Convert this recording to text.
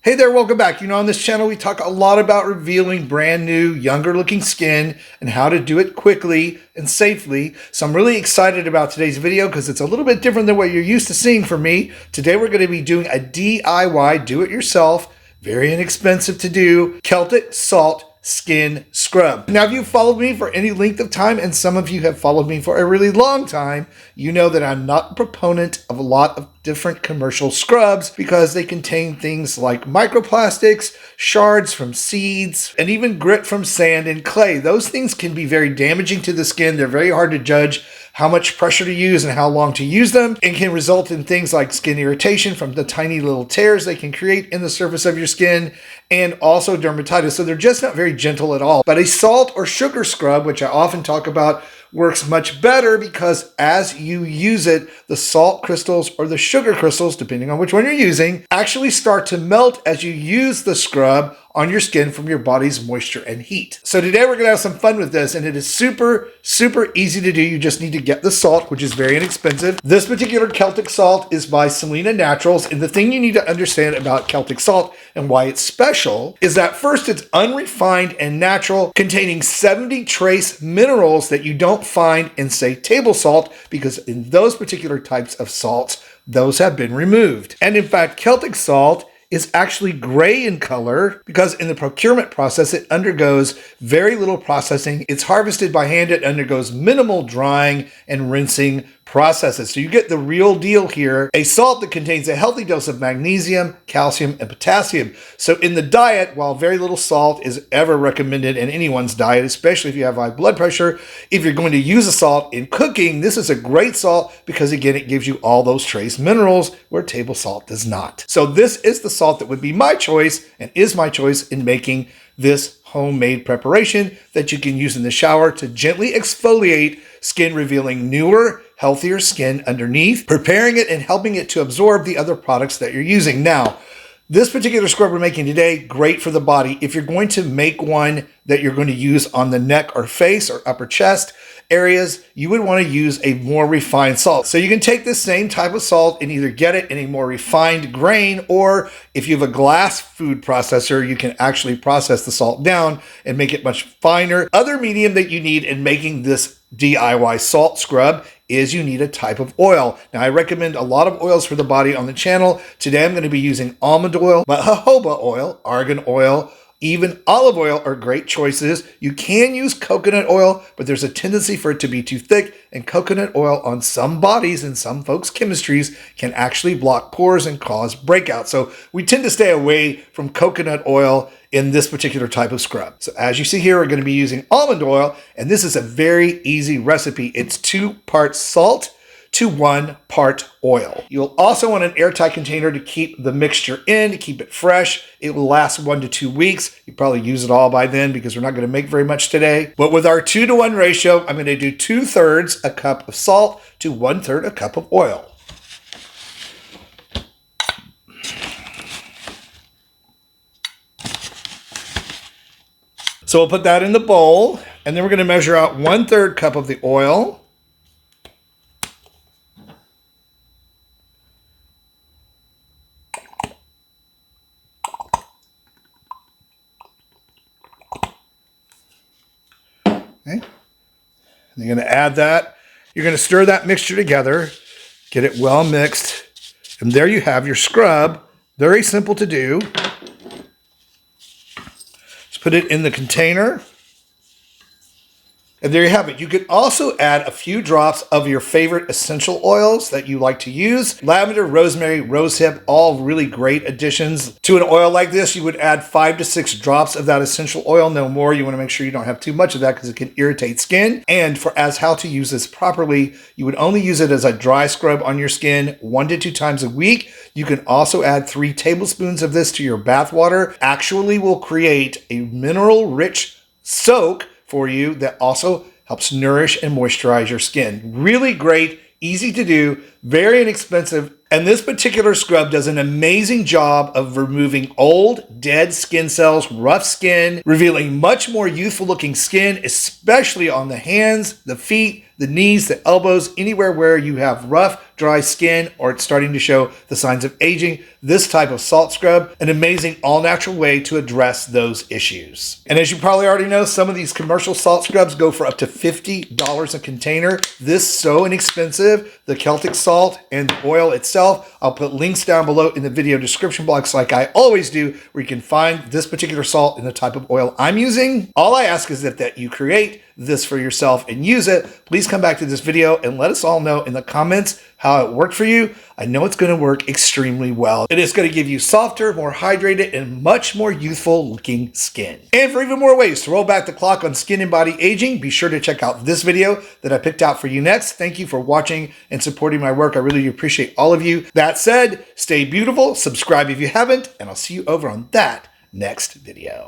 Hey there, welcome back. On this channel, we talk a lot about revealing brand new, younger looking skin and how to do it quickly and safely. So I'm really excited about today's video because it's a little bit different than what you're used to seeing from me. Today, we're going to be doing a DIY, do-it-yourself, very inexpensive to do, Celtic Salt Skin Scrub. Now, if you've followed me for any length of time, and some of you have followed me for a really long time, you know that I'm not a proponent of a lot of different commercial scrubs because they contain things like microplastics, shards from seeds, and even grit from sand and clay. Those things can be very damaging to the skin. They're very hard to judge how much pressure to use and how long to use them, and can result in things like skin irritation from the tiny little tears they can create in the surface of your skin, and also dermatitis. So they're just not very gentle at all. But a salt or sugar scrub, which I often talk about, works much better because as you use it, the salt crystals or the sugar crystals, depending on which one you're using, actually start to melt as you use the scrub on your skin from your body's moisture and heat. So today we're gonna have some fun with this, and it is super easy to do. You just need to get the salt, which is very inexpensive. This particular Celtic salt is by Selena Naturals, and the thing you need to understand about Celtic salt and why it's special is that first, it's unrefined and natural, containing 70 trace minerals that you don't find in, say, table salt, because in those particular types of salts, those have been removed. And in fact, Celtic salt is actually gray in color because in the procurement process, it undergoes very little processing. It's harvested by hand. It undergoes minimal drying and rinsing processes. So you get the real deal here, a salt that contains a healthy dose of magnesium, calcium, and potassium. So in the diet, while very little salt is ever recommended in anyone's diet, especially if you have high blood pressure, if you're going to use a salt in cooking, this is a great salt because, again, it gives you all those trace minerals where table salt does not. So this is the salt that would be my choice and is my choice in making this homemade preparation that you can use in the shower to gently exfoliate skin, revealing newer, healthier skin underneath, preparing it and helping it to absorb the other products that you're using. Now, this particular scrub we're making today, great for the body. If you're going to make one that you're going to use on the neck or face or upper chest areas, you would want to use a more refined salt. So you can take this same type of salt and either get it in a more refined grain, or if you have a glass food processor, you can actually process the salt down and make it much finer. Other medium that you need in making this DIY salt scrub is you need a type of oil. Now, I recommend a lot of oils for the body on the channel. Today, I'm going to be using almond oil, but jojoba oil, argan oil, even olive oil are great choices. You can use coconut oil, but there's a tendency for it to be too thick, and coconut oil on some bodies and some folks' chemistries can actually block pores and cause breakouts. So we tend to stay away from coconut oil in this particular type of scrub. So as you see here, we're going to be using almond oil, and this is a very easy recipe. It's 2 parts salt to 1 part oil. You'll also want an airtight container to keep the mixture in, to keep it fresh. It will last 1 to 2 weeks. You probably use it all by then because we're not going to make very much today. But with our 2-to-1 ratio, I'm going to do 2/3 a cup of salt to 1/3 a cup of oil. So we'll put that in the bowl, and then we're going to measure out 1/3 cup of the oil. Okay. And you're going to add that. You're going to stir that mixture together, get it well mixed, and there you have your scrub. Very simple to do. Just put it in the container. And there you have it. You could also add a few drops of your favorite essential oils that you like to use. Lavender, rosemary, rosehip, all really great additions to an oil like this. You would add 5 to 6 drops of that essential oil, no more. You want to make sure you don't have too much of that because it can irritate skin. And for as how to use this properly, you would only use it as a dry scrub on your skin 1 to 2 times a week. You can also add 3 tablespoons of this to your bath water. Actually will create a mineral-rich soak for you that also helps nourish and moisturize your skin. Really great, easy to do, very inexpensive. And this particular scrub does an amazing job of removing old, dead skin cells, rough skin, revealing much more youthful looking skin, especially on the hands, the feet, the knees, the elbows, anywhere where you have rough, dry skin or it's starting to show the signs of aging. This type of salt scrub, an amazing all-natural way to address those issues. And as you probably already know, some of these commercial salt scrubs go for up to $50 a container. This is so inexpensive. The Celtic salt and the oil itself, I'll put links down below in the video description box like I always do, where you can find this particular salt and the type of oil I'm using. All I ask is that you create this for yourself and use it. Please come back to this video and let us all know in the comments how it worked for you. I know it's going to work extremely well. It is going to give you softer, more hydrated, and much more youthful looking skin. And for even more ways to roll back the clock on skin and body aging, be sure to check out this video that I picked out for you next. Thank you for watching and supporting my work. I really appreciate all of you. That said, stay beautiful, subscribe if you haven't, and I'll see you over on that next video.